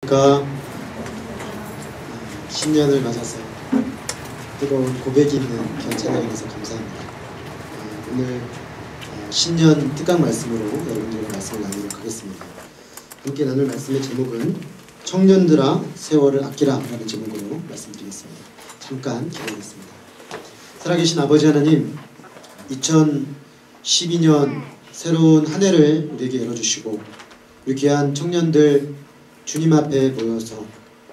그러니까 신년을 맞아서 뜨거운 고백이 있는 견찬양에 대해서 감사합니다. 오늘 신년 특강 말씀으로 여러분들과 말씀을 나누도록 하겠습니다. 함께 나눌 말씀의 제목은 청년들아 세월을 아끼라 라는 제목으로 말씀드리겠습니다. 잠깐 기도하겠습니다. 살아계신 아버지 하나님, 2012년 새로운 한 해를 우리에게 열어주시고 우리 귀한 청년들 주님 앞에 모여서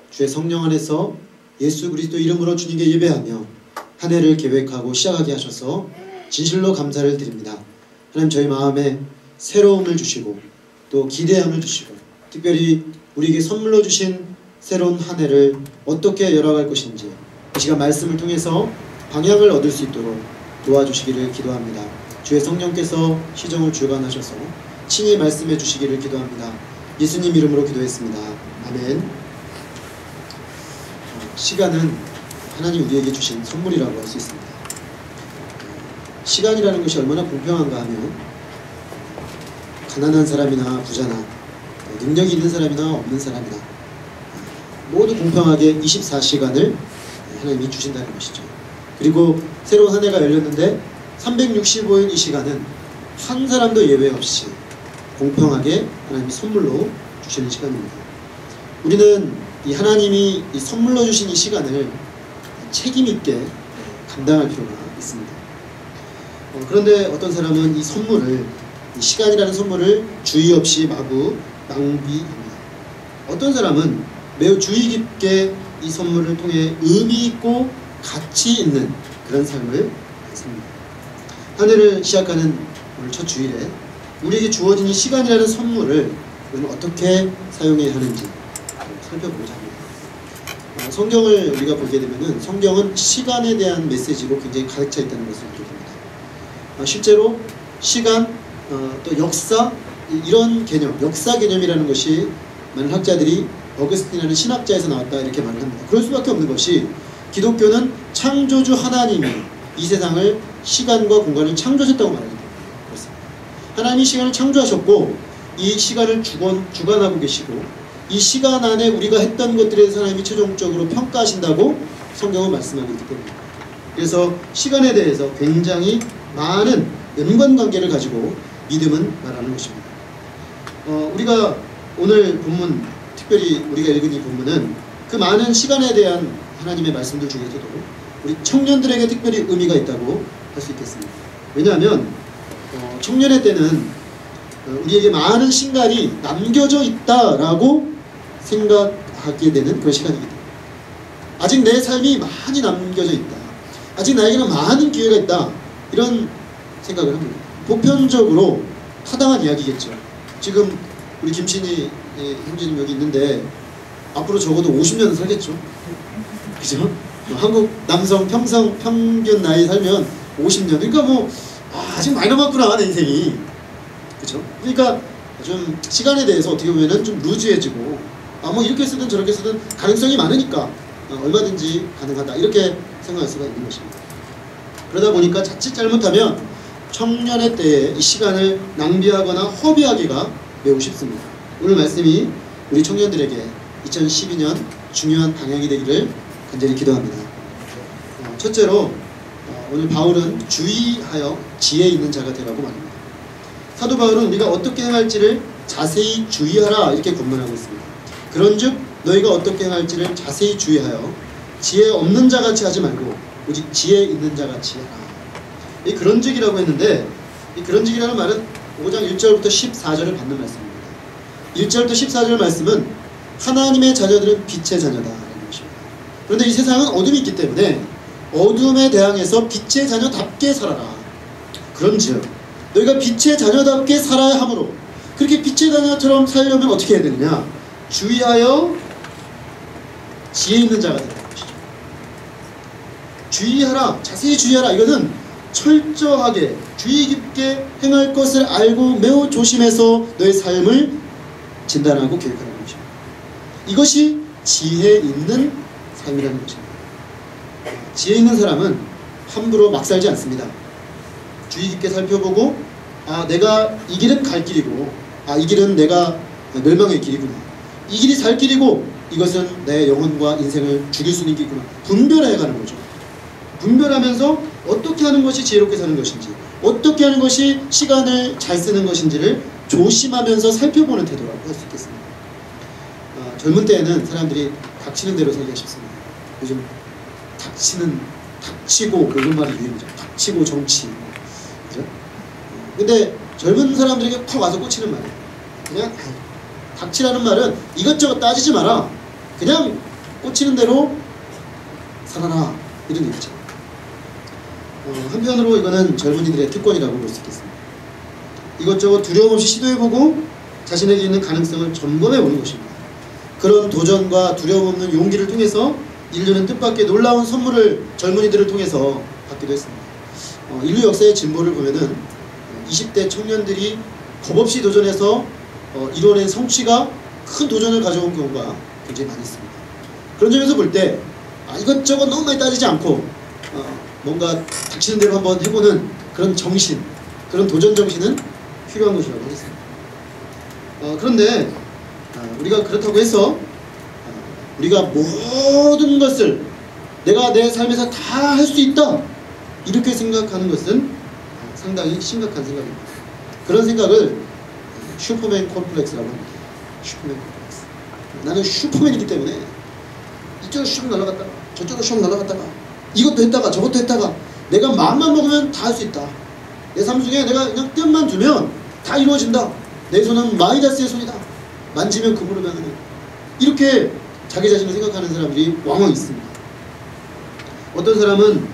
주의 성령 안에서 예수 그리스도 이름으로 주님께 예배하며 한 해를 계획하고 시작하게 하셔서 진실로 감사를 드립니다. 하나님, 저희 마음에 새로움을 주시고 또 기대함을 주시고 특별히 우리에게 선물로 주신 새로운 한 해를 어떻게 열어갈 것인지 이 시간 말씀을 통해서 방향을 얻을 수 있도록 도와주시기를 기도합니다. 주의 성령께서 시정을 주관하셔서 친히 말씀해 주시기를 기도합니다. 예수님 이름으로 기도했습니다. 아멘. 시간은 하나님 우리에게 주신 선물이라고 할 수 있습니다. 시간이라는 것이 얼마나 공평한가 하면 가난한 사람이나 부자나 능력이 있는 사람이나 없는 사람이나 모두 공평하게 24시간을 하나님이 주신다는 것이죠. 그리고 새로운 한 해가 열렸는데 365일 이 시간은 한 사람도 예외 없이 공평하게 하나님이 선물로 주시는 시간입니다. 우리는 이 하나님이 이 선물로 주신 이 시간을 책임 있게 감당할 필요가 있습니다. 그런데 어떤 사람은 이 선물을, 이 시간이라는 선물을 주의 없이 마구 낭비합니다. 어떤 사람은 매우 주의 깊게 이 선물을 통해 의미 있고 가치 있는 그런 삶을 삽니다. 한 해를 시작하는 오늘 첫 주일에 우리에게 주어진 이 시간이라는 선물을 우리는 어떻게 사용해야 하는지 살펴보고자 합니다. 성경을 우리가 보게 되면은 성경은 시간에 대한 메시지로 굉장히 가득 차 있다는 것을 알게 됩니다. 실제로 시간, 또 역사, 이런 개념, 역사 개념이라는 것이 많은 학자들이 어거스틴이라는 신학자에서 나왔다 이렇게 말을 합니다. 그럴 수밖에 없는 것이 기독교는 창조주 하나님이 이 세상을 시간과 공간을 창조하셨다고 말하기 때문에 그렇습니다. 하나님이 시간을 창조하셨고 이 시간을 주관하고 계시고 이 시간 안에 우리가 했던 것들에 대해서 하나님이 최종적으로 평가하신다고 성경은 말씀하고 있기 때문입니다. 그래서 시간에 대해서 굉장히 많은 연관관계를 가지고 믿음은 말하는 것입니다. 우리가 오늘 본문, 특별히 우리가 읽은 이 본문은 그 많은 시간에 대한 하나님의 말씀들 중에서도 우리 청년들에게 특별히 의미가 있다고 할 수 있겠습니다. 왜냐하면 청년의 때는 우리에게 많은 시간이 남겨져 있다라고 생각하게 되는 그런 시간이기 때문에 아직 내 삶이 많이 남겨져 있다, 아직 나에게는 많은 기회가 있다, 이런 생각을 합니다. 보편적으로 타당한 이야기겠죠. 지금 우리 김신희 형제님 여기 있는데 앞으로 적어도 50년은 살겠죠. 그죠? 한국 남성 평균 나이 살면 50년. 그러니까 아직 많이 남았구나, 내 인생이. 그죠? 그러니까 좀 시간에 대해서 어떻게 보면은 좀 루즈해지고 이렇게 쓰든 저렇게 쓰든 가능성이 많으니까 얼마든지 가능하다, 이렇게 생각할 수가 있는 것입니다. 그러다 보니까 자칫 잘못하면 청년의 때에 이 시간을 낭비하거나 허비하기가 매우 쉽습니다. 오늘 말씀이 우리 청년들에게 2012년 중요한 방향이 되기를 간절히 기도합니다. 첫째로 오늘 바울은 주의하여 지혜 있는 자가 되라고 말합니다. 사도 바울은 우리가 어떻게 행할지를 자세히 주의하라 이렇게 권면하고 있습니다. 그런즉 너희가 어떻게 행할지를 자세히 주의하여 지혜 없는 자같이 하지 말고 오직 지혜 있는 자같이 하라. 이 그런즉이라고 했는데, 이 그런즉이라는 말은 5장 1절부터 14절을 받는 말씀입니다. 1절부터 14절 말씀은 하나님의 자녀들은 빛의 자녀다라는 것입니다. 그런데 이 세상은 어둠이 있기 때문에 어둠에 대항해서 빛의 자녀답게 살아라. 그런즉 너희가 빛의 자녀답게 살아야 하므로, 그렇게 빛의 자녀처럼 살려면 어떻게 해야 되느냐? 주의하여 지혜 있는 자가 되는 것이죠. 주의하라, 자세히 주의하라. 이거는 철저하게 주의 깊게 행할 것을 알고 매우 조심해서 너의 삶을 진단하고 계획하는 것입니다. 이것이 지혜 있는 삶이라는 것입니다. 지혜 있는 사람은 함부로 막 살지 않습니다. 주의 깊게 살펴보고 내가 이 길은 갈 길이고 이 길은 내가 멸망의 길이구나, 이 길이 살 길이고 이것은 내 영혼과 인생을 죽일 수 있는 길이구나. 분별해가는 거죠. 분별하면서 어떻게 하는 것이 지혜롭게 사는 것인지, 어떻게 하는 것이 시간을 잘 쓰는 것인지를 조심하면서 살펴보는 태도라고 할 수 있겠습니다. 젊은 때에는 사람들이 닥치는 대로 살기가 쉽습니다. 요즘 닥치고 이런 말이 유행이죠. 닥치고 정치, 그죠? 근데 젊은 사람들에게 팍 와서 꽂히는 말이에요. 그냥 닥치라는 말은 이것저것 따지지 마라. 그냥 꽂히는 대로 살아라, 이런 얘기죠. 한편으로 이거는 젊은이들의 특권이라고 볼 수 있겠습니다. 이것저것 두려움 없이 시도해보고 자신에게 있는 가능성을 점검해보는 것입니다. 그런 도전과 두려움 없는 용기를 통해서 인류는 뜻밖의 놀라운 선물을 젊은이들을 통해서 받기도 했습니다. 인류 역사의 진보를 보면은 20대 청년들이 겁없이 도전해서 이뤄낸 성취가 큰 도전을 가져온 경우가 굉장히 많이 있습니다. 그런 점에서 볼 때 이것저것 너무 많이 따지지 않고 뭔가 닥치는 대로 한번 해보는 그런 정신, 그런 도전 정신은 필요한 것이라고 하겠습니다. 그런데 우리가 그렇다고 해서 우리가 모든 것을 내가 내 삶에서 다 할 수 있다, 이렇게 생각하는 것은 상당히 심각한 생각입니다. 그런 생각을 슈퍼맨 콤플렉스라고 합니다. 슈퍼맨 콤플렉스. 나는 슈퍼맨이기 때문에 이쪽으로 슉 날아갔다가 저쪽으로 슉 날아갔다가 이것도 했다가 저것도 했다가 내가 마음만 먹으면 다 할 수 있다. 내 삶 중에 내가 그냥 뜸만 주면 다 이루어진다. 내 손은 마이다스의 손이다. 만지면 금으로 변하는. 이렇게 자기 자신을 생각하는 사람들이 왕왕 있습니다. 어떤 사람은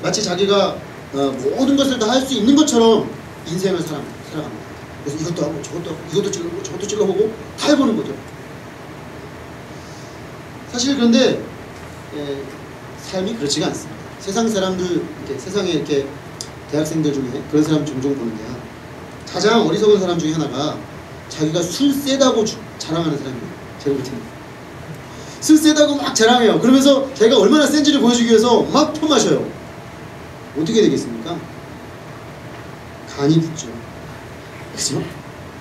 마치 자기가 모든 것을 다 할 수 있는 것처럼 인생을 살아갑니다. 그래서 이것도 하고 저것도 하고 이것도 찔러보고 저것도 찔러보고 다 해보는 거죠. 사실 그런데 삶이 그렇지가 않습니다. 세상 사람들, 세상에 이렇게 대학생들 중에 그런 사람 종종 보는데요. 가장 어리석은 사람 중에 하나가 자기가 술 세다고 자랑하는 사람이에요. 제가 볼 때는. 술 세다고 막 자랑해요. 그러면서 자기가 얼마나 센지를 보여주기 위해서 막 퍼마셔요. 어떻게 되겠습니까? 간이 붙죠. 그죠?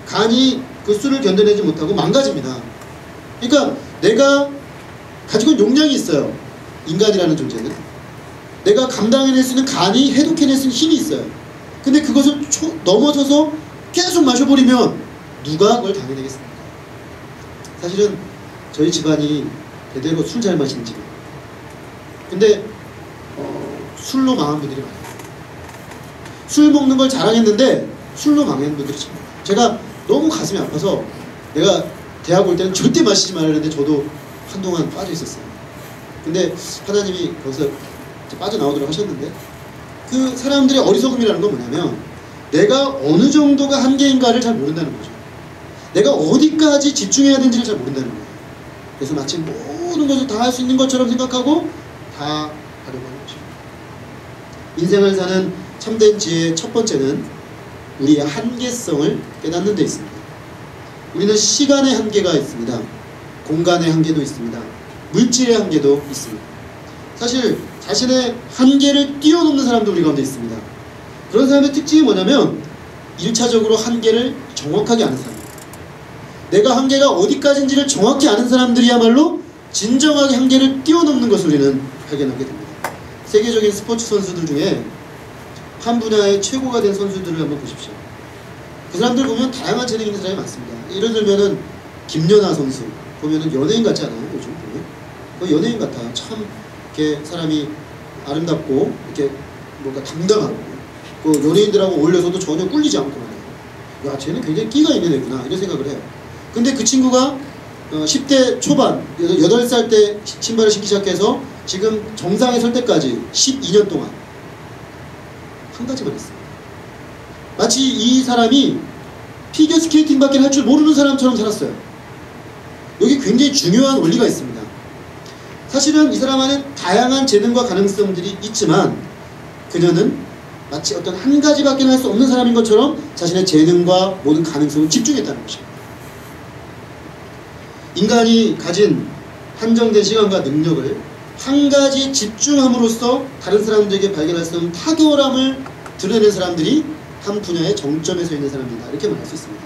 간이 그 술을 견뎌내지 못하고 망가집니다. 그러니까 내가 가지고 있는 용량이 있어요. 인간이라는 존재는. 내가 감당해낼 수 있는, 간이 해독해낼 수 있는 힘이 있어요. 근데 그것을 넘어서서 계속 마셔버리면 누가 그걸 당해내겠습니까? 사실은 저희 집안이 대대로 술 잘 마시는 집이에요. 근데 술로 망한 분들이 많아요. 술 먹는 걸 자랑했는데 술로 망한 분들이 참 많아요. 제가 너무 가슴이 아파서 내가 대학 올 때는 절대 마시지 말았는데 저도 한동안 빠져 있었어요. 근데 하나님이 거기서 빠져나오도록 하셨는데, 그 사람들의 어리석음이라는 건 뭐냐면 내가 어느 정도가 한계인가를 잘 모른다는 거죠. 내가 어디까지 집중해야 되는지를 잘 모른다는 거예요. 그래서 마치 모든 것을 다 할 수 있는 것처럼 생각하고 다 하려고 하는 거죠. 인생을 사는 참된 지혜의 첫 번째는 우리의 한계성을 깨닫는 데 있습니다. 우리는 시간의 한계가 있습니다. 공간의 한계도 있습니다. 물질의 한계도 있습니다. 사실 자신의 한계를 뛰어넘는 사람도 우리 가운데 있습니다. 그런 사람의 특징이 뭐냐면 1차적으로 한계를 정확하게 아는 사람입니다. 내가 한계가 어디까지인지를 정확히 아는 사람들이야말로 진정하게 한계를 뛰어넘는 것을 우리는 발견하게 됩니다. 세계적인 스포츠 선수들 중에 한 분야의 최고가 된 선수들을 한번 보십시오. 그 사람들 보면 다양한 재능이 있는 사람이 많습니다. 예를 들면은 김연아 선수 보면은 연예인 같지 않아요? 요즘 보면 거의 연예인 같아요. 참 이렇게 사람이 아름답고 이렇게 뭔가 당당하고 그 연예인들하고 어울려서도 전혀 꿀리지 않고 말이에요. 야, 쟤는 굉장히 끼가 있는 애구나, 이런 생각을 해요. 근데 그 친구가 10대 초반 8살 때 신발을 신기 시작해서 지금 정상에 설 때까지 12년 동안 한 가지만 했어요. 마치 이 사람이 피겨스케이팅밖에 할 줄 모르는 사람처럼 살았어요. 여기 굉장히 중요한 원리가 있습니다. 사실은 이 사람 안에 다양한 재능과 가능성들이 있지만 그녀는 마치 어떤 한 가지밖에 할 수 없는 사람인 것처럼 자신의 재능과 모든 가능성을 집중했다는 것입니다. 인간이 가진 한정된 시간과 능력을 한 가지에 집중함으로써 다른 사람들에게 발견할 수 없는 탁월함을 드러내는 사람들이 한 분야의 정점에 서 있는 사람이다, 이렇게 말할 수 있습니다.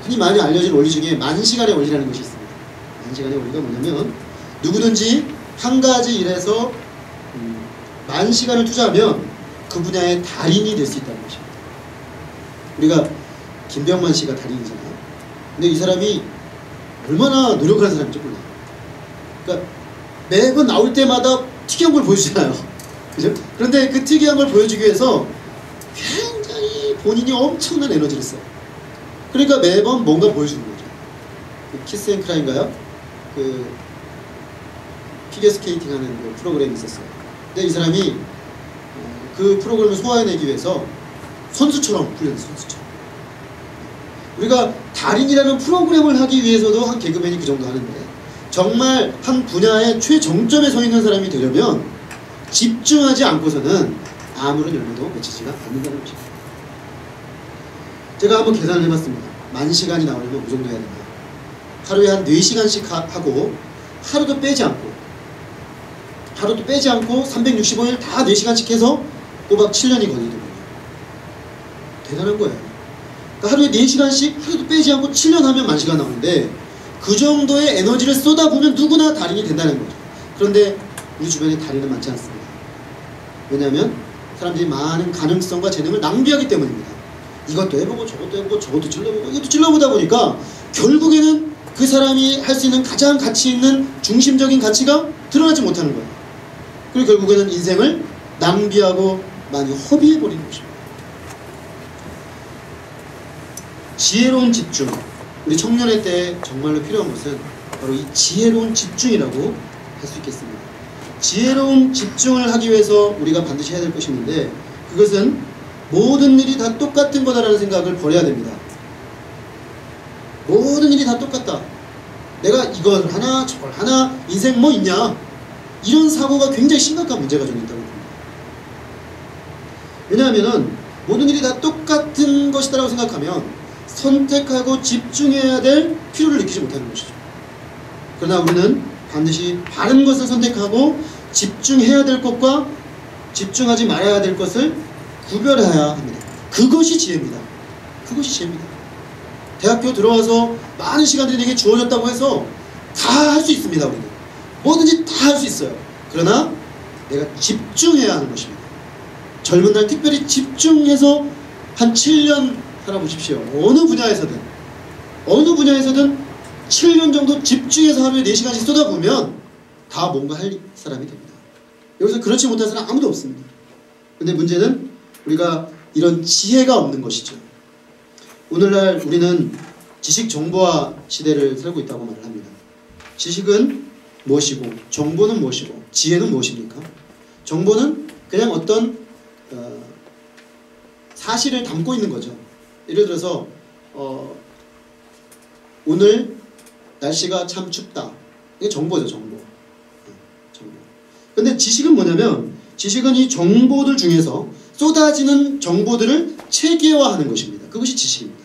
흔히 많이 알려진 원리 중에 만시간의 원리라는 것이 있습니다. 만시간의 원리가 뭐냐면 누구든지 한 가지 일에서 만시간을 투자하면 그 분야의 달인이 될 수 있다는 것입니다. 우리가 김병만 씨가 달인이잖아요. 근데 이 사람이 얼마나 노력하는 사람인지 몰라요. 그러니까 매번 나올 때마다 특이한 걸 보여주잖아요. 그죠? 그런데 그 특이한 걸 보여주기 위해서 굉장히 본인이 엄청난 에너지를 써요. 그러니까 매번 뭔가 보여주는 거죠. 그 키스 앤 크라인가요? 그 피겨스케이팅 하는 그 프로그램이 있었어요. 근데 이 사람이 그 프로그램을 소화해내기 위해서 선수처럼 훈련했어요. 선수처럼. 우리가 달인이라는 프로그램을 하기 위해서도 한 개그맨이 그 정도 하는데 정말 한 분야의 최정점에 서 있는 사람이 되려면 집중하지 않고서는 아무런 열매도 맺히지가 않는다는 것입니다. 제가 한번 계산을 해봤습니다. 만시간이 나오려면 그 정도 해야 된다. 하루에 한 4시간씩 하고 하루도 빼지 않고 365일 다 4시간씩 해서 꼬박 7년이 걸리더군요. 대단한 거예요. 그러니까 하루에 4시간씩 하루도 빼지 않고 7년 하면 만시간 나오는데 그 정도의 에너지를 쏟아보면 누구나 달인이 된다는 거죠. 그런데 우리 주변에 달인은 많지 않습니다. 왜냐하면 사람들이 많은 가능성과 재능을 낭비하기 때문입니다. 이것도 해보고 저것도 해보고 저것도 찔러보고 이것도 찔러보다 보니까 결국에는 그 사람이 할 수 있는 가장 가치 있는 중심적인 가치가 드러나지 못하는 거예요. 그리고 결국에는 인생을 낭비하고 많이 허비해버리는 것입니다. 지혜로운 집중. 우리 청년의 때 정말로 필요한 것은 바로 이 지혜로운 집중이라고 할 수 있겠습니다. 지혜로운 집중을 하기 위해서 우리가 반드시 해야 될 것이 있는데 그것은 모든 일이 다 똑같은 거다라는 생각을 버려야 됩니다. 모든 일이 다 똑같다. 내가 이걸 하나 저걸 하나 인생 뭐 있냐 이런 사고가 굉장히 심각한 문제가 좀 있다고 봅니다. 왜냐하면 모든 일이 다 똑같은 것이다라고 생각하면 선택하고 집중해야 될 필요를 느끼지 못하는 것이죠. 그러나 우리는 반드시 바른 것을 선택하고 집중해야 될 것과 집중하지 말아야 될 것을 구별해야 합니다. 그것이 지혜입니다. 그것이 지혜입니다. 대학교 들어와서 많은 시간들이 내게 주어졌다고 해서 다 할 수 있습니다. 우리는 뭐든지 다 할 수 있어요. 그러나 내가 집중해야 하는 것입니다. 젊은 날 특별히 집중해서 한 7년 살아보십시오. 어느 분야에서든 7년 정도 집중해서 하루에 4시간씩 쏟아보면 다 뭔가 할 사람이 됩니다. 여기서 그렇지 못한 사람 아무도 없습니다. 근데 문제는 우리가 이런 지혜가 없는 것이죠. 오늘날 우리는 지식 정보화 시대를 살고 있다고 말을 합니다. 지식은 무엇이고 정보는 무엇이고 지혜는 무엇입니까? 정보는 그냥 어떤 사실을 담고 있는 거죠. 예를 들어서 오늘 날씨가 참 춥다. 이게 정보죠. 정보. 근데 지식은 뭐냐면 지식은 이 정보들 중에서 쏟아지는 정보들을 체계화하는 것입니다. 그것이 지식입니다.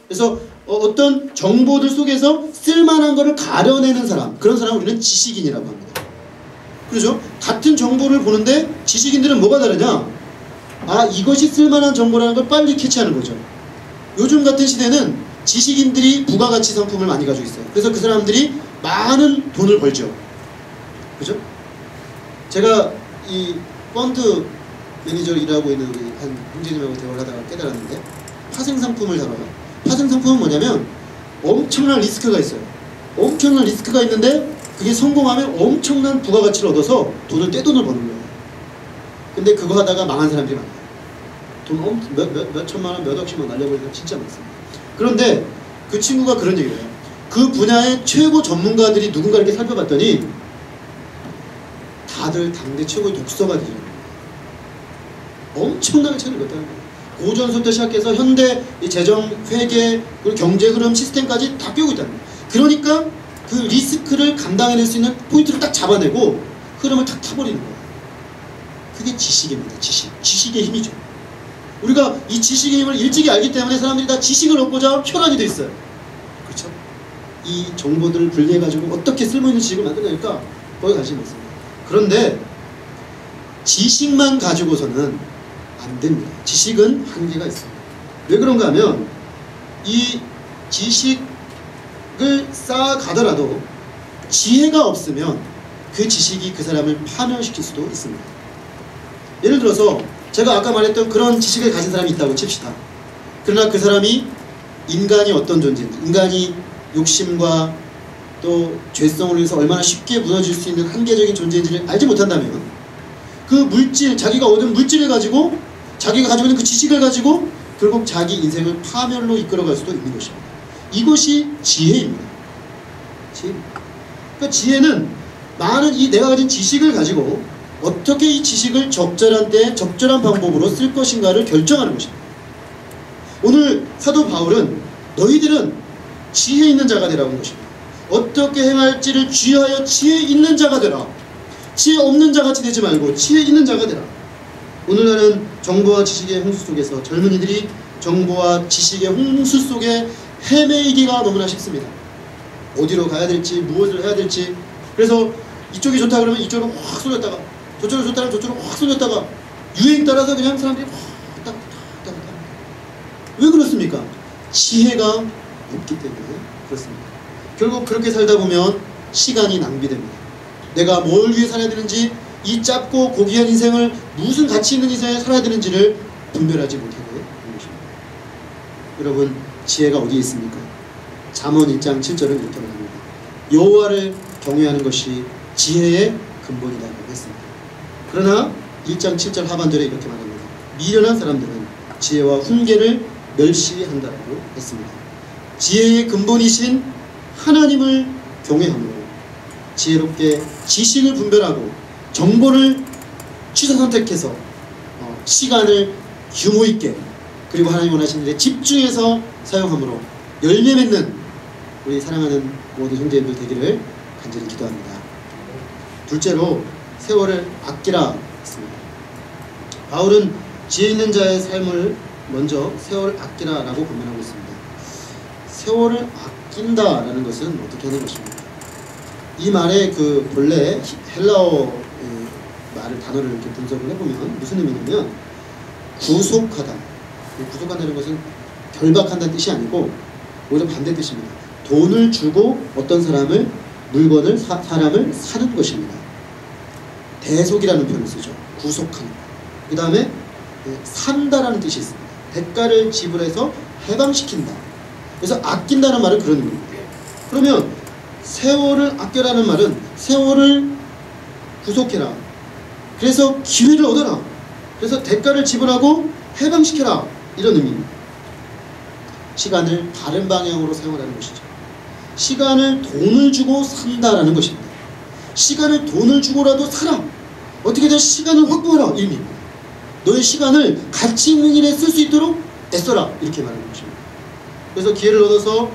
그래서 어떤 정보들 속에서 쓸만한 것을 가려내는 사람, 그런 사람을 우리는 지식인이라고 합니다. 그렇죠? 같은 정보를 보는데 지식인들은 뭐가 다르냐? 아, 이것이 쓸만한 정보라는 걸 빨리 캐치하는 거죠. 요즘 같은 시대는 지식인들이 부가가치 상품을 많이 가지고 있어요. 그래서 그 사람들이 많은 돈을 벌죠. 그죠? 제가 이 펀드 매니저로 일하고 있는 우리 한 형제님하고 대화를 하다가 깨달았는데 파생상품을 다뤄요. 파생상품은 뭐냐면 엄청난 리스크가 있어요. 엄청난 리스크가 있는데 그게 성공하면 엄청난 부가가치를 얻어서 돈을 떼돈을 버는 거예요. 근데 그거 하다가 망한 사람들이 많아요. 돈 몇 천만 원, 몇 억씩만 날려버리는 사람 진짜 많습니다. 그런데 그 친구가 그런 얘기를 해요. 그 분야의 최고 전문가들이 누군가 이렇게 살펴봤더니 다들 당대 최고의 독서가들이에요. 엄청나게 책을 읽었다는 거예요. 고전서부터 시작해서 현대 이 재정, 회계, 그리고 경제 흐름 시스템까지 다 꿰고 있다는 거예요. 그러니까 그 리스크를 감당해낼 수 있는 포인트를 딱 잡아내고 흐름을 탁 타버리는 거예요. 그게 지식입니다. 지식의 힘이죠. 우리가 이 지식의 힘을 일찍이 알기 때문에 사람들이 다 지식을 얻고자 혈안이 돼 있어요. 그렇죠? 이 정보들을 분리해가지고 어떻게 쓸모있는 지식을 만들어낼까? 거기 관심이 있습니다. 그런데 지식만 가지고서는 안 됩니다. 지식은 한계가 있습니다. 왜 그런가 하면 이 지식 쌓아가더라도 지혜가 없으면 그 지식이 그 사람을 파멸시킬 수도 있습니다. 예를 들어서 제가 아까 말했던 그런 지식을 가진 사람이 있다고 칩시다. 그러나 그 사람이 인간이 어떤 존재인지, 인간이 욕심과 또 죄성을 위해서 얼마나 쉽게 무너질 수 있는 한계적인 존재인지를 알지 못한다면 그 물질, 자기가 얻은 물질을 가지고, 자기가 가지고 있는 그 지식을 가지고 결국 자기 인생을 파멸로 이끌어갈 수도 있는 것입니다. 이것이 지혜입니다. 그러니까 지혜는 많은 이 내가 가진 지식을 가지고 어떻게 이 지식을 적절한 때 적절한 방법으로 쓸 것인가를 결정하는 것입니다. 오늘 사도 바울은 너희들은 지혜 있는 자가 되라고 한 것입니다. 어떻게 행할지를 주의하여 지혜 있는 자가 되라. 지혜 없는 자같이 되지 말고 지혜 있는 자가 되라. 오늘날은 정보와 지식의 홍수 속에서 젊은이들이 정보와 지식의 홍수 속에 헤매이기가 너무나 쉽습니다. 어디로 가야 될지, 무엇을 해야 될지. 그래서 이쪽이 좋다 그러면 이쪽으로 확 쏠렸다가, 저쪽으로 좋다 그러면 저쪽으로 확 쏠렸다가, 유행 따라서 그냥 사람들이 확 왔다 갔다. 왜 그렇습니까? 지혜가 없기 때문에 그렇습니다. 결국 그렇게 살다 보면 시간이 낭비됩니다. 내가 뭘 위해 살아야 되는지, 이 짧고 고귀한 인생을 무슨 가치 있는 인생을 살아야 되는지를 분별하지 못하게 되는 것입니다. 여러분, 지혜가 어디에 있습니까? 잠언 1장 7절은 이렇게 말합니다. 여호와를 경외하는 것이 지혜의 근본이라고 했습니다. 그러나 1장 7절 하반절에 이렇게 말합니다. 미련한 사람들은 지혜와 훈계를 멸시한다고 했습니다. 지혜의 근본이신 하나님을 경외함으로 지혜롭게 지식을 분별하고 정보를 취사 선택해서 시간을 규모 있게, 그리고 하나님 원하시는 일에 집중해서 사용함으로 열매 맺는 우리 사랑하는 모든 형제님들 되기를 간절히 기도합니다. 둘째로 세월을 아끼라 했습니다. 바울은 지혜 있는 자의 삶을 먼저 세월을 아끼라 라고 권면하고 있습니다. 세월을 아낀다라는 것은 어떻게 하는 것입니까? 이 말의 그 본래 헬라어 말을, 단어를 이렇게 분석을 해보면 무슨 의미냐면 구속하다. 구속한다는 것은 결박한다는 뜻이 아니고 오히려 반대 뜻입니다. 돈을 주고 어떤 사람을, 물건을, 사람을 사는 것입니다. 대속이라는 표현을 쓰죠. 구속하는. 그 다음에 산다라는 뜻이 있습니다. 대가를 지불해서 해방시킨다. 그래서 아낀다는 말은 그런 의미입니다. 그러면 세월을 아껴라는 말은 세월을 구속해라. 그래서 기회를 얻어라. 그래서 대가를 지불하고 해방시켜라. 이런 의미입니다. 시간을 다른 방향으로 사용하라는 것이죠. 시간을 돈을 주고 산다라는 것입니다. 시간을 돈을 주고라도 사라. 어떻게든 시간을 확보하라. 이 의미입니다. 너의 시간을 가치 있는 일에 쓸 수 있도록 애써라. 이렇게 말하는 것입니다. 그래서 기회를 얻어서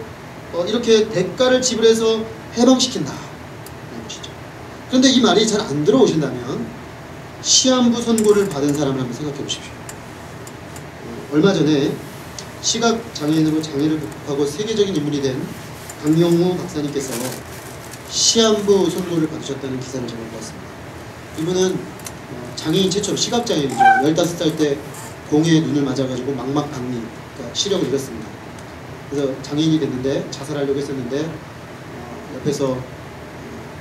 이렇게 대가를 지불해서 해방시킨다. 라는 것이죠. 그런데 이 말이 잘 안 들어오신다면 시한부 선고를 받은 사람을 한번 생각해 보십시오. 얼마 전에 시각장애인으로 장애를 극복하고 세계적인 인물이 된 강영우 박사님께서 시한부 선고를 받으셨다는 기사를 제가 보았습니다. 이분은 장애인 최초, 시각장애인이죠. 15살 때 공에 눈을 맞아가지고 망막박리, 그러니까 시력을 잃었습니다. 그래서 장애인이 됐는데 자살하려고 했었는데 옆에서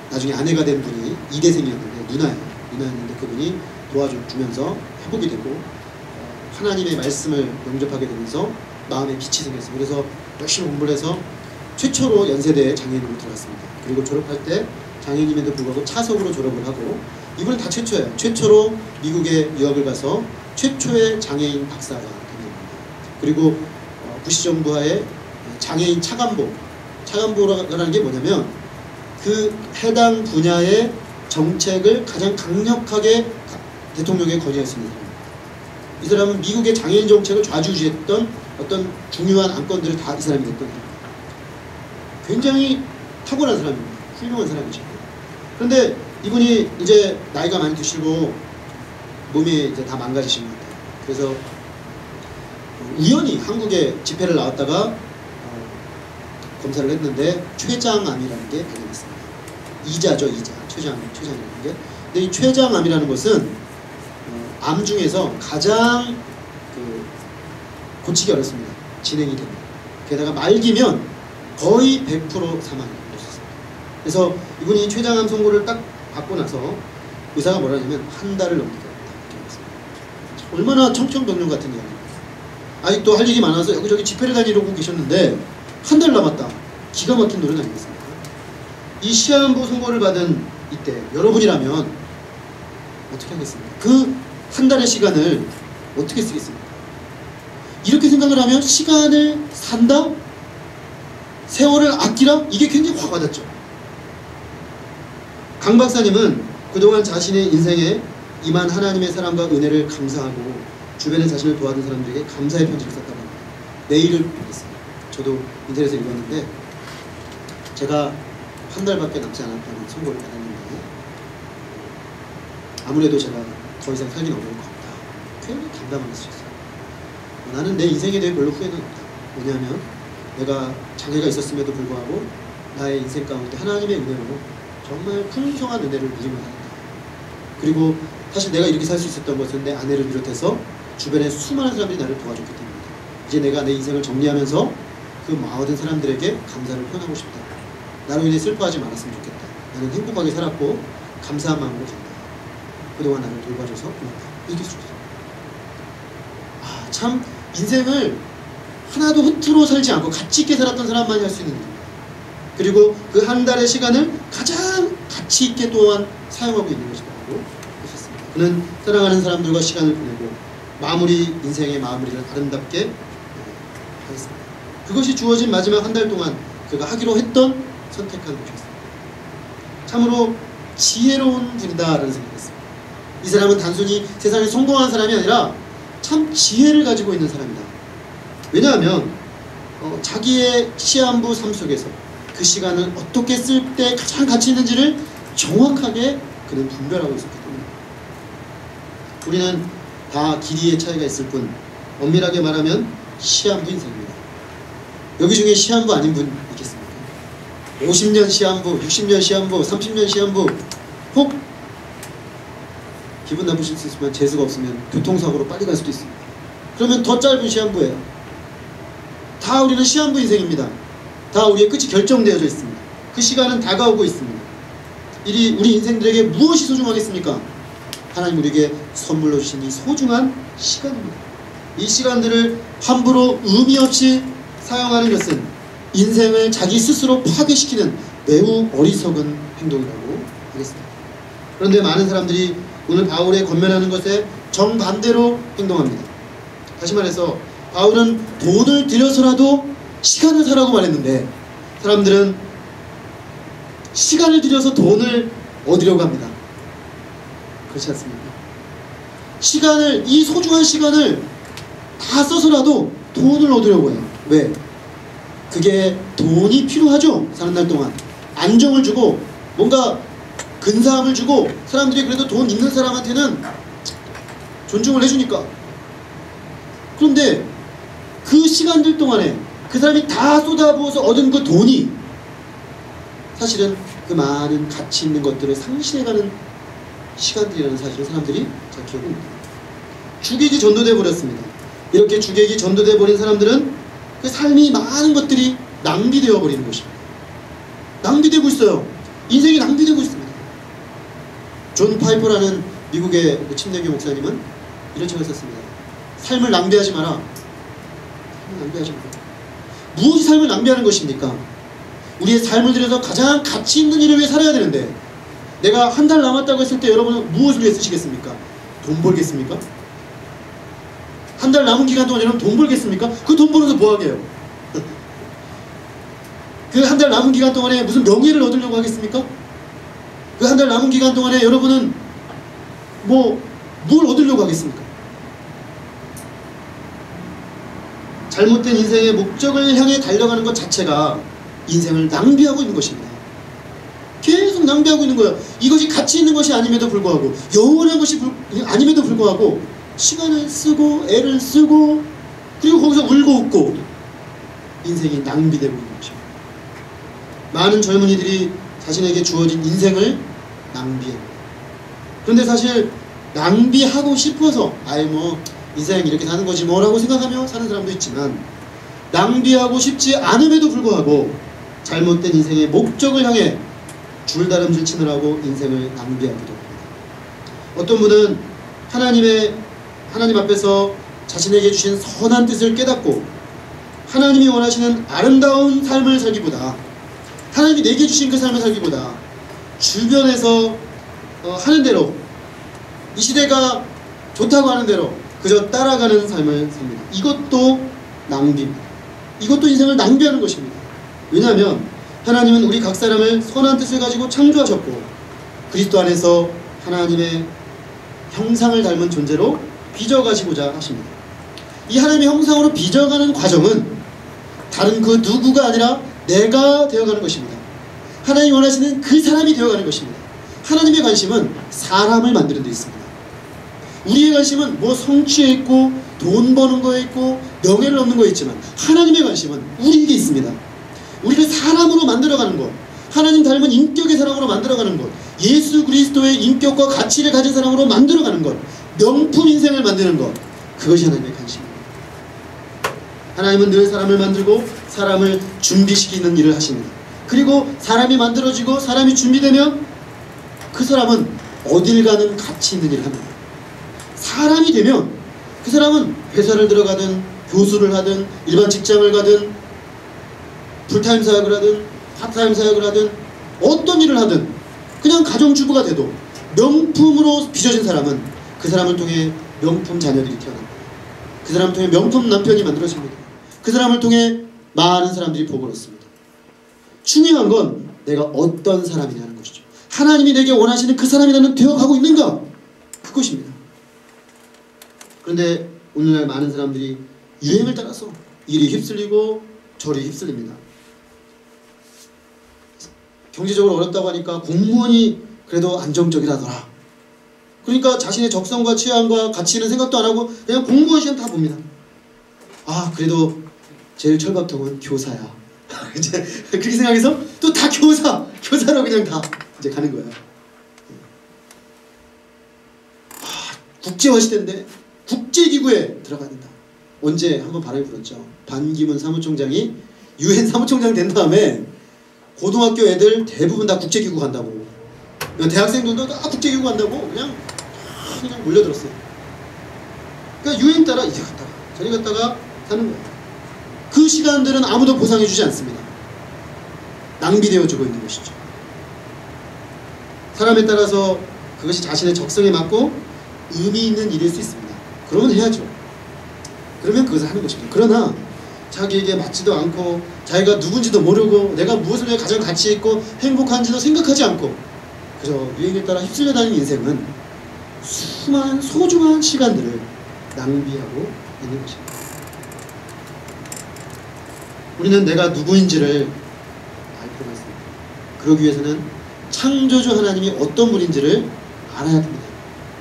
나중에 아내가 된 분이 이대생이었는데 누나였는데 그분이 도와주면서 회복이 되고 하나님의 말씀을 영접하게 되면서 마음에 빛이 생겼습니다. 그래서 열심히 공부를 해서 최초로 연세대에 장애인으로 들어갔습니다. 그리고 졸업할 때 장애인임에도 불구하고 차석으로 졸업을 하고, 이분은 다 최초예요. 최초로 미국에 유학을 가서 최초의 장애인 박사가 됩니다. 그리고 부시 정부하에 장애인 차관보라는 게 뭐냐면 그 해당 분야의 정책을 가장 강력하게 대통령에 건의했습니다. 이 사람은 미국의 장애인 정책을 좌지우지했던 어떤 중요한 안건들을 다 이 사람이 냈던 사람입니다. 굉장히 탁월한 사람입니다. 훌륭한 사람이죠. 그런데 이분이 이제 나이가 많이 드시고 몸이 이제 다 망가지신 것 같아요. 그래서 우연히 한국에 집회를 나왔다가 검사를 했는데 췌장암이라는 게 발견됐습니다. 이자죠, 이자. 췌장이라는 게. 근데 이 췌장암이라는 것은 암 중에서 가장 고치기 어렵습니다. 진행이 됩니다. 게다가 말기면 거의 100% 사망을 했었습니다. 그래서 이분이 췌장암 선고를 딱 받고 나서 의사가 뭐라 하냐면 한 달을 넘기게 했다. 얼마나 청천벽력 같은 이야기입니다. 아직도 할 일이 많아서 여기저기 집회를 다니려고 계셨는데 한 달 남았다. 기가 막힌 노릇 아니겠습니까? 이 시한부 선고를 받은 이때 여러분이라면 어떻게 하겠습니까? 그 한 달의 시간을 어떻게 쓰겠습니까? 이렇게 생각을 하면 시간을 산다? 세월을 아끼라? 이게 굉장히 화가 났죠. 강 박사님은 그동안 자신의 인생에 임한 하나님의 사랑과 은혜를 감사하고 주변에 자신을 도와준 사람들에게 감사의 편지를 썼다고 합니다. 메일을 보냈습니다. 저도 인터넷에서 읽었는데 제가 한 달밖에 남지 않았다는 선고를 받았는데 아무래도 제가 더 이상 살긴 어려울 것 같다. 굉장히 담담하게 쓰셨어요. 나는 내 인생에 대해 별로 후회는 없다. 왜냐하면 내가 장애가 있었음에도 불구하고 나의 인생 가운데 하나님의 은혜로 정말 풍성한 은혜를 누리며 살았다. 그리고 사실 내가 이렇게 살 수 있었던 것은 내 아내를 비롯해서 주변에 수많은 사람들이 나를 도와줬기 때문이다. 이제 내가 내 인생을 정리하면서 그 모든 사람들에게 감사를 표현하고 싶다. 나로 인해 슬퍼하지 말았으면 좋겠다. 나는 행복하게 살았고 감사한 마음으로 간다. 그동안 나를 돌봐줘서 고맙다. 이렇게 쓰셨어요. 아, 참 인생을 하나도 흐트러 살지 않고 가치 있게 살았던 사람만이 할 수 있는 일입니다. 그리고 그 한 달의 시간을 가장 가치 있게 또한 사용하고 있는 것이라고 하셨습니다. 그는 사랑하는 사람들과 시간을 보내고 인생의 마무리를 아름답게 하겠습니다. 그것이 주어진 마지막 한 달 동안 그가 하기로 했던 선택한 것이었습니다. 참으로 지혜로운 분이다라는 생각을 했습니다. 이 사람은 단순히 세상에 성공한 사람이 아니라 참 지혜를 가지고 있는 사람이다. 왜냐하면 자기의 시한부 삶 속에서 그 시간을 어떻게 쓸 때 가장 가치 있는지를 정확하게 그는 분별하고 있었기 때문입니다. 우리는 다 길이의 차이가 있을 뿐 엄밀하게 말하면 시한부 인생입니다. 여기 중에 시한부 아닌 분 있겠습니까? 50년 시한부, 60년 시한부, 30년 시한부, 혹 기분 나쁘실 수 있지만 재수가 없으면 교통사고로 빨리 갈 수도 있습니다. 그러면 더 짧은 시한부예요. 다 우리는 시한부 인생입니다. 다 우리의 끝이 결정되어져 있습니다. 그 시간은 다가오고 있습니다. 우리 인생들에게 무엇이 소중하겠습니까? 하나님 우리에게 선물로 주신 이 소중한 시간입니다. 이 시간들을 함부로 의미 없이 사용하는 것은 인생을 자기 스스로 파괴시키는 매우 어리석은 행동이라고 하겠습니다. 그런데 많은 사람들이 오늘 바울의 권면하는 것에 정반대로 행동합니다. 다시 말해서 바울은 돈을 들여서라도 시간을 사라고 말했는데 사람들은 시간을 들여서 돈을 얻으려고 합니다. 그렇지 않습니까? 이 소중한 시간을 다 써서라도 돈을 얻으려고 해요. 왜? 그게 돈이 필요하죠. 사는 날 동안 안정을 주고 뭔가 근사함을 주고 사람들이 그래도 돈 있는 사람한테는 존중을 해주니까. 그런데 그 시간들 동안에 그 사람이 다 쏟아부어서 얻은 그 돈이 사실은 그 많은 가치 있는 것들을 상실해가는 시간들이라는 사실을 사람들이 잘 기억을 못합니다. 주객이 전도돼 버렸습니다. 이렇게 주객이 전도돼 버린 사람들은 그 삶이 많은 것들이 낭비되어 버리는 것입니다. 낭비되고 있어요. 인생이 낭비되고 있습니다. 존 파이퍼라는 미국의 침례교 목사님은 이런 책을 썼습니다. 삶을 낭비하지 마라. 삶을 낭비하지 마라. 무엇이 삶을 낭비하는 것입니까? 우리의 삶을 들여서 가장 가치 있는 일을 위해 살아야 되는데 내가 한 달 남았다고 했을 때 여러분은 무엇을 위해 쓰시겠습니까? 돈 벌겠습니까? 한 달 남은 기간 동안 여러분 돈 벌겠습니까? 그 돈 벌어서 뭐 하게요? 그 한 달 남은 기간 동안에 무슨 명예를 얻으려고 하겠습니까? 그 한 달 남은 기간 동안에 여러분은 뭘 얻으려고 하겠습니까? 잘못된 인생의 목적을 향해 달려가는 것 자체가 인생을 낭비하고 있는 것입니다. 계속 낭비하고 있는 거예요. 이것이 가치 있는 것이 아님에도 불구하고 영원한 것이 아님에도 불구하고 시간을 쓰고 애를 쓰고 그리고 거기서 울고 웃고 인생이 낭비되고 있는 것입니다. 많은 젊은이들이 자신에게 주어진 인생을 낭비합니다. 그런데 사실 낭비하고 싶어서 인생 이렇게 사는 거지 뭐라고 생각하며 사는 사람도 있지만 낭비하고 싶지 않음에도 불구하고 잘못된 인생의 목적을 향해 줄다름질 치느라고 인생을 낭비하기도 합니다. 어떤 분은 하나님 앞에서 자신에게 주신 선한 뜻을 깨닫고 하나님이 원하시는 아름다운 삶을 살기보다, 하나님이 내게 주신 그 삶을 살기보다 주변에서 하는 대로, 이 시대가 좋다고 하는 대로 그저 따라가는 삶을 삽니다. 이것도 낭비입니다. 이것도 인생을 낭비하는 것입니다. 왜냐하면 하나님은 우리 각 사람을 선한 뜻을 가지고 창조하셨고 그리스도 안에서 하나님의 형상을 닮은 존재로 빚어가시고자 하십니다. 이 하나님의 형상으로 빚어가는 과정은 다른 그 누구가 아니라 내가 되어가는 것입니다. 하나님이 원하시는 그 사람이 되어가는 것입니다. 하나님의 관심은 사람을 만드는 데 있습니다. 우리의 관심은 뭐 성취에 있고 돈 버는 거에 있고 명예를 얻는 거에 있지만 하나님의 관심은 우리에게 있습니다. 우리를 사람으로 만들어가는 것, 하나님 닮은 인격의 사람으로 만들어가는 것, 예수 그리스도의 인격과 가치를 가진 사람으로 만들어가는 것, 명품 인생을 만드는 것, 그것이 하나님의 관심입니다. 하나님은 늘 사람을 만들고 사람을 준비시키는 일을 하십니다. 그리고 사람이 만들어지고 사람이 준비되면 그 사람은 어딜 가는 가치 있는 일을 합니다. 사람이 되면 그 사람은 회사를 들어가든 교수를 하든 일반 직장을 가든 풀타임 사역을 하든 파트타임 사역을 하든 어떤 일을 하든 그냥 가정주부가 돼도 명품으로 빚어진 사람은 그 사람을 통해 명품 자녀들이 태어납니다. 그 사람을 통해 명품 남편이 만들어집니다. 그 사람을 통해 많은 사람들이 복을 얻습니다. 중요한 건 내가 어떤 사람이냐는 것이죠. 하나님이 내게 원하시는 그 사람이 나는 되어가고 있는가? 그것입니다. 그런데 오늘날 많은 사람들이 유행을 따라서 이리 휩쓸리고 저리 휩쓸립니다. 경제적으로 어렵다고 하니까 공무원이 그래도 안정적이라더라. 그러니까 자신의 적성과 취향과 가치는 생각도 안 하고 그냥 공무원 시험 다 봅니다. 아, 그래도 제일 철밥통은 교사야. 이제 그렇게 생각해서 또 다 교사로 그냥 다 이제 가는 거예요. 국제화 시대인데 국제기구에 들어가야 된다. 언제 한번 바람이 불었죠. 반기문 사무총장이 UN 사무총장 된 다음에 고등학교 애들 대부분 다 국제기구 간다고, 대학생들도 다 국제기구 간다고 그냥 몰려들었어요. 그러니까 유행 따라 이제 갔다가 저리 갔다가 사는 거예요. 그 시간들은 아무도 보상해주지 않습니다. 낭비되어주고 있는 것이죠. 사람에 따라서 그것이 자신의 적성에 맞고 의미 있는 일일 수 있습니다. 그러면 해야죠. 그러면 그것을 하는 것입니다. 그러나 자기에게 맞지도 않고 자기가 누군지도 모르고 내가 무엇을 위해 가장 가치 있고 행복한지도 생각하지 않고 그저 유행에 따라 휩쓸려 다니는 인생은 수많은 소중한 시간들을 낭비하고 있는 것입니다. 우리는 내가 누구인지를 알 필요가 있습니다. 그러기 위해서는 창조주 하나님이 어떤 분인지를 알아야 됩니다.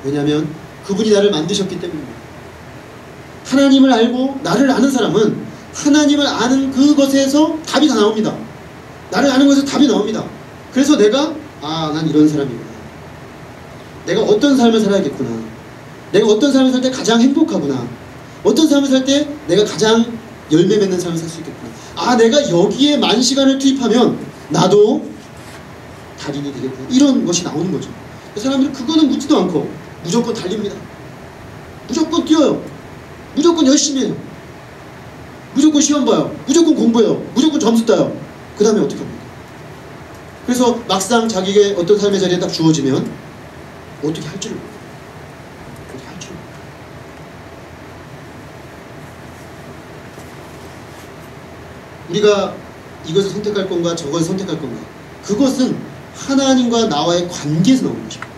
왜냐하면 그분이 나를 만드셨기 때문입니다. 하나님을 알고 나를 아는 사람은 하나님을 아는 그것에서 답이 다 나옵니다. 나를 아는 것에서 답이 나옵니다. 그래서 내가 난 이런 사람이구나. 내가 어떤 삶을 살아야겠구나. 내가 어떤 삶을 살 때 가장 행복하구나. 어떤 삶을 살 때 내가 가장 열매 맺는 삶을 살 수 있겠구나. 내가 여기에 만 시간을 투입하면 나도 달인이 되겠구나. 이런 것이 나오는 거죠. 사람들은 그거는 묻지도 않고 무조건 달립니다. 무조건 뛰어요. 무조건 열심히 해요. 무조건 시험 봐요. 무조건 공부해요. 무조건 점수 따요. 그 다음에 어떻게 합니까? 그래서 막상 자기에게 어떤 삶의 자리에 딱 주어지면 어떻게 할 줄을 몰라요. 어떻게 할 줄을 몰라요. 우리가 이것을 선택할 건가 저것을 선택할 건가, 그것은 하나님과 나와의 관계에서 나오는 것입니다.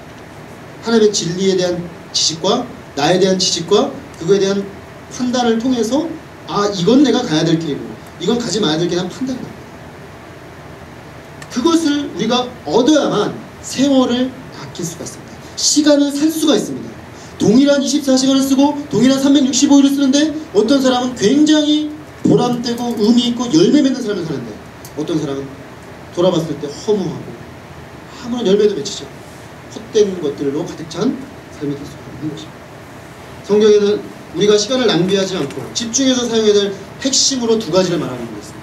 하나님의 진리에 대한 지식과 나에 대한 지식과 그거에 대한 판단을 통해서 이건 내가 가야 될 길이고 이건 가지 말아야 될 길이라는 판단이 납니다. 그것을 우리가 얻어야만 세월을 아낄 수가 있습니다. 시간을 살 수가 있습니다. 동일한 24시간을 쓰고 동일한 365일을 쓰는데 어떤 사람은 굉장히 보람되고 의미있고 열매 맺는 삶을 사는데 어떤 사람은 돌아봤을 때 허무하고 아무런 열매도 맺히지 않고 헛된 것들로 가득 찬 삶이 될 수가 있는 것입니다. 성경에는 우리가 시간을 낭비하지 않고 집중해서 사용해야 될 핵심으로 두 가지를 말하는 거겠습니다.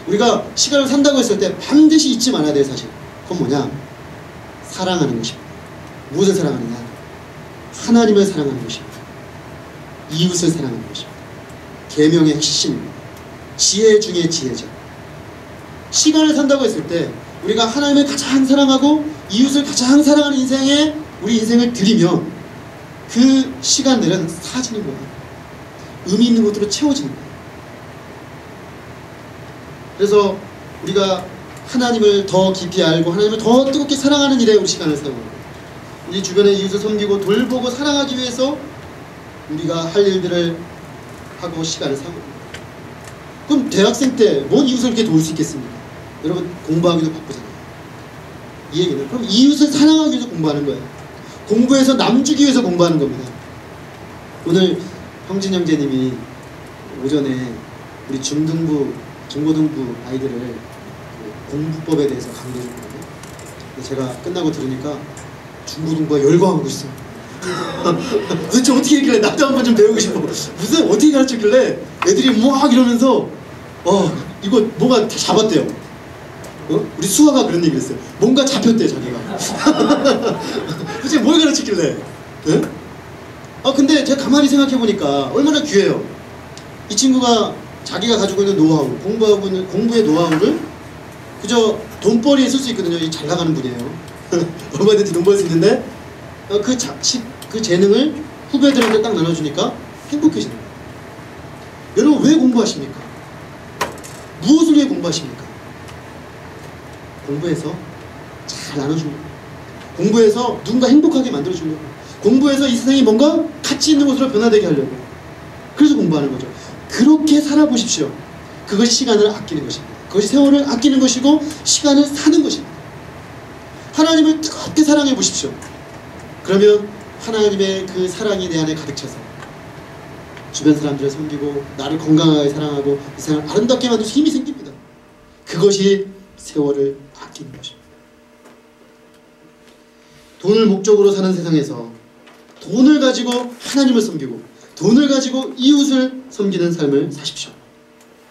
우리가 시간을 산다고 했을 때 반드시 잊지 말아야 될 사실, 그건 뭐냐? 사랑하는 것입니다. 무엇을 사랑하느냐? 하나님을 사랑하는 것입니다. 이웃을 사랑하는 것입니다. 계명의 핵심입니다. 지혜 중에 지혜죠. 시간을 산다고 했을 때 우리가 하나님을 가장 사랑하고 이웃을 가장 사랑하는 인생에 우리 인생을 드리면 그 시간들은 사라지는 거예요. 의미 있는 것으로 채워지는 거예요. 그래서 우리가 하나님을 더 깊이 알고 하나님을 더 뜨겁게 사랑하는 일에 우리 시간을 사용하고, 우리 주변의 이웃을 섬기고 돌보고 사랑하기 위해서 우리가 할 일들을 하고 시간을 사용합니다. 그럼 대학생 때 뭔 이웃을 이렇게 도울 수 있겠습니까? 여러분 공부하기도 바쁘잖아요. 이 얘기는 그럼 이웃을 사랑하기 위해서 공부하는 거예요. 공부해서 남 주기 위해서 공부하는 겁니다. 오늘 형진 형제님이 오전에 우리 중등부, 중고등부 아이들을 공부법에 대해서 강의해 줬거든요. 제가 끝나고 들으니까 중고등부가 열광하고 있어요. 도대체 어떻게 했길래 나도 한번 좀 배우고 싶어. 무슨 어떻게 가르쳤길래 애들이 막 이러면서 이거 뭔가 다 잡았대요. 우리 수아가 그런 얘기를 했어요. 뭔가 잡혔대 자기가. 도대체 뭘 가르쳤길래? 네? 근데 제가 가만히 생각해보니까 얼마나 귀해요. 이 친구가 자기가 가지고 있는 노하우, 공부하고 있는 공부의 노하우를 그저 돈벌이에 쓸 수 있거든요. 이 잘 나가는 분이에요. 얼마든지 돈 벌 수 있는데 그 재능을 후배들한테 딱 나눠주니까 행복해지는 거예요. 여러분 왜 공부하십니까? 무엇을 위해 공부하십니까? 공부해서 잘 나눠줍니다. 공부해서 누군가 행복하게 만들어주려고, 공부해서 이 세상이 뭔가 가치 있는 곳으로 변화되게 하려고, 그래서 공부하는 거죠. 그렇게 살아보십시오. 그것이 시간을 아끼는 것입니다. 그것이 세월을 아끼는 것이고 시간을 사는 것입니다. 하나님을 뜨겁게 사랑해 보십시오. 그러면 하나님의 그 사랑이 내 안에 가득 차서 주변 사람들을 섬기고 나를 건강하게 사랑하고 이 세상을 아름답게 만들 수 힘이 생깁니다. 그것이 세월을 아끼는 것입니다. 돈을 목적으로 사는 세상에서 돈을 가지고 하나님을 섬기고 돈을 가지고 이웃을 섬기는 삶을 사십시오.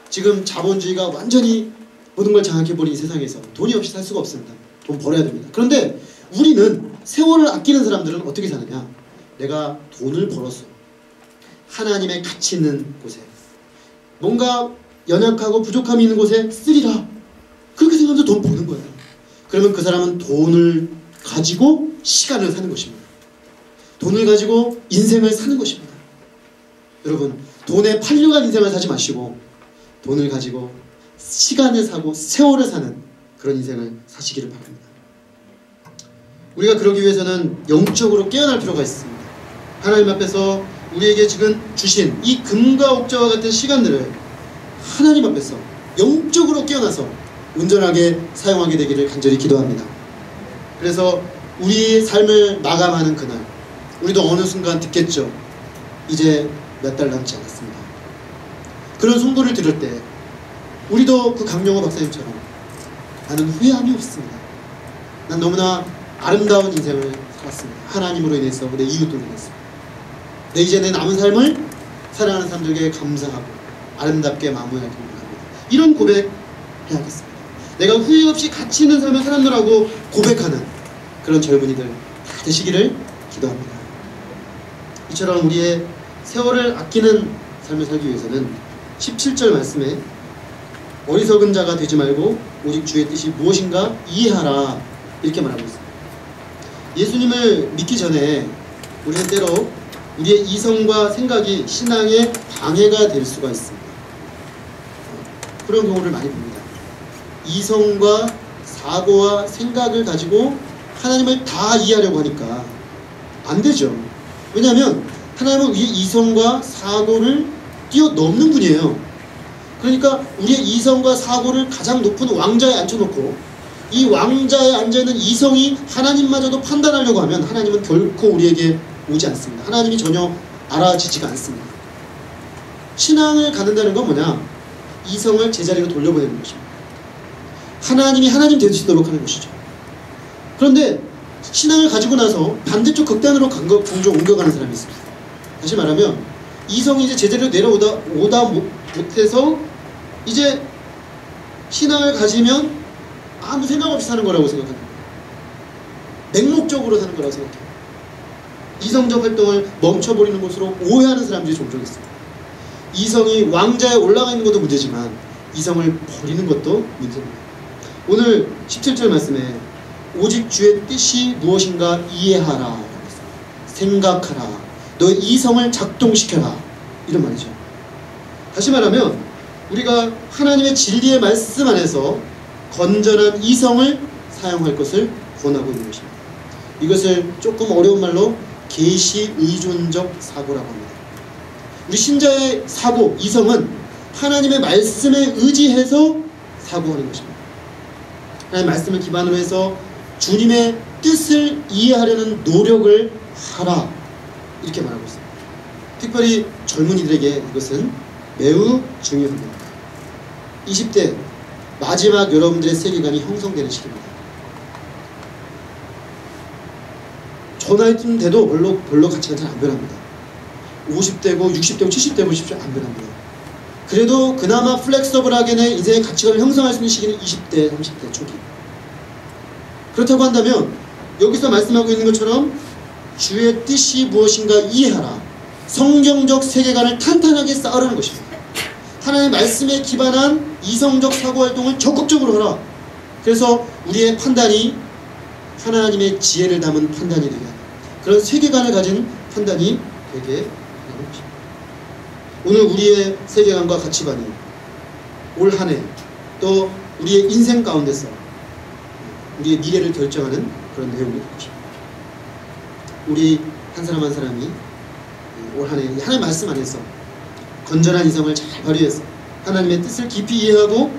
지금 자본주의가 완전히 모든 걸 장악해버린 이 세상에서 돈이 없이 살 수가 없습니다. 돈 벌어야 됩니다. 그런데 우리는 세월을 아끼는 사람들은 어떻게 사느냐? 내가 돈을 벌었어. 하나님의 가치 있는 곳에, 뭔가 연약하고 부족함이 있는 곳에 쓰리라. 그렇게 생각하면서 돈 버는 거예요. 그러면 그 사람은 돈을 가지고 시간을 사는 것입니다. 돈을 가지고 인생을 사는 것입니다. 여러분, 돈에 팔려간 인생을 사지 마시고 돈을 가지고 시간을 사고 세월을 사는 그런 인생을 사시기를 바랍니다. 우리가 그러기 위해서는 영적으로 깨어날 필요가 있습니다. 하나님 앞에서 우리에게 지금 주신 이 금과 옥저와 같은 시간들을 하나님 앞에서 영적으로 깨어나서 온전하게 사용하게 되기를 간절히 기도합니다. 그래서 우리의 삶을 마감하는 그날, 우리도 어느 순간 듣겠죠. 이제 몇 달 남지 않았습니다. 그런 송도를 들을 때 우리도 그 강영호 박사님처럼 나는 후회함이 없습니다. 난 너무나 아름다운 인생을 살았습니다. 하나님으로 인해서, 내 이웃들로 인해서. 이제 내 남은 삶을 사랑하는 사람들에게 감사하고 아름답게 마무리하기를 바랍니다. 이런 고백해야겠습니다. 내가 후회 없이 가치 있는 삶을 살았노라고 고백하는 그런 젊은이들 다 되시기를 기도합니다. 이처럼 우리의 세월을 아끼는 삶을 살기 위해서는 17절 말씀에 어리석은 자가 되지 말고 오직 주의 뜻이 무엇인가 이해하라, 이렇게 말하고 있습니다. 예수님을 믿기 전에 우리는 때로 우리의 이성과 생각이 신앙의 방해가 될 수가 있습니다. 그런 경우를 많이 봅니다. 이성과 사고와 생각을 가지고 하나님을 다 이해하려고 하니까 안 되죠. 왜냐하면 하나님은 우리의 이성과 사고를 뛰어넘는 분이에요. 그러니까 우리의 이성과 사고를 가장 높은 왕좌에 앉혀놓고 이 왕좌에 앉아있는 이성이 하나님마저도 판단하려고 하면 하나님은 결코 우리에게 오지 않습니다. 하나님이 전혀 알아지지가 않습니다. 신앙을 갖는다는 건 뭐냐? 이성을 제자리로 돌려보내는 것입니다. 하나님이 하나님 되시도록 하는 것이죠. 그런데 신앙을 가지고 나서 반대쪽 극단으로 종종 옮겨가는 사람이 있습니다. 다시 말하면 이성이 이제 제자리로 내려오다 못해서 이제 신앙을 가지면 아무 생각 없이 사는 거라고 생각합니다. 맹목적으로 사는 거라고 생각해요. 이성적 활동을 멈춰버리는 것으로 오해하는 사람들이 종종 있습니다. 이성이 왕자에 올라가 있는 것도 문제지만 이성을 버리는 것도 문제입니다. 오늘 17절 말씀에 오직 주의 뜻이 무엇인가 이해하라 라고 했어요. 생각하라. 너의 이성을 작동시켜라. 이런 말이죠. 다시 말하면 우리가 하나님의 진리의 말씀 안에서 건전한 이성을 사용할 것을 권하고 있는 것입니다. 이것을 조금 어려운 말로 계시 의존적 사고라고 합니다. 우리 신자의 사고, 이성은 하나님의 말씀에 의지해서 사고하는 것입니다. 하나님의 말씀을 기반으로 해서 주님의 뜻을 이해하려는 노력을 하라, 이렇게 말하고 있습니다. 특별히 젊은이들에게 이것은 매우 중요합니다. 20대 마지막 여러분들의 세계관이 형성되는 시기입니다. 저 나이쯤 돼도 별로 가치가 잘 안 변합니다. 50대고 60대고 70대 보십시오. 안 변합니다. 그래도 그나마 플렉서블하게 내 인생의 가치관을 형성할 수 있는 시기는 20대, 30대 초기. 그렇다고 한다면 여기서 말씀하고 있는 것처럼 주의 뜻이 무엇인가 이해하라. 성경적 세계관을 탄탄하게 쌓으라는 것입니다. 하나님의 말씀에 기반한 이성적 사고활동을 적극적으로 하라. 그래서 우리의 판단이 하나님의 지혜를 담은 판단이 되게 하라. 그런 세계관을 가진 판단이 되게 하는 것입니다. 오늘 우리의 세계관과 가치관이 올 한 해 또 우리의 인생 가운데서 우리의 미래를 결정하는 그런 내용이 될 것입니다. 우리 한 사람 한 사람이 올 한 해 하나님의 말씀 안에서 건전한 이성을 잘 발휘해서 하나님의 뜻을 깊이 이해하고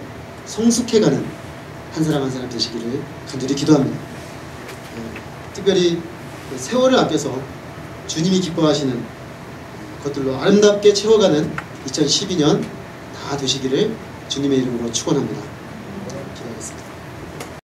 성숙해가는 한 사람 한 사람 되시기를 간절히 기도합니다. 특별히 세월을 아껴서 주님이 기뻐하시는 것들로 아름답게 채워가는 2012년 다 되시기를 주님의 이름으로 축원합니다.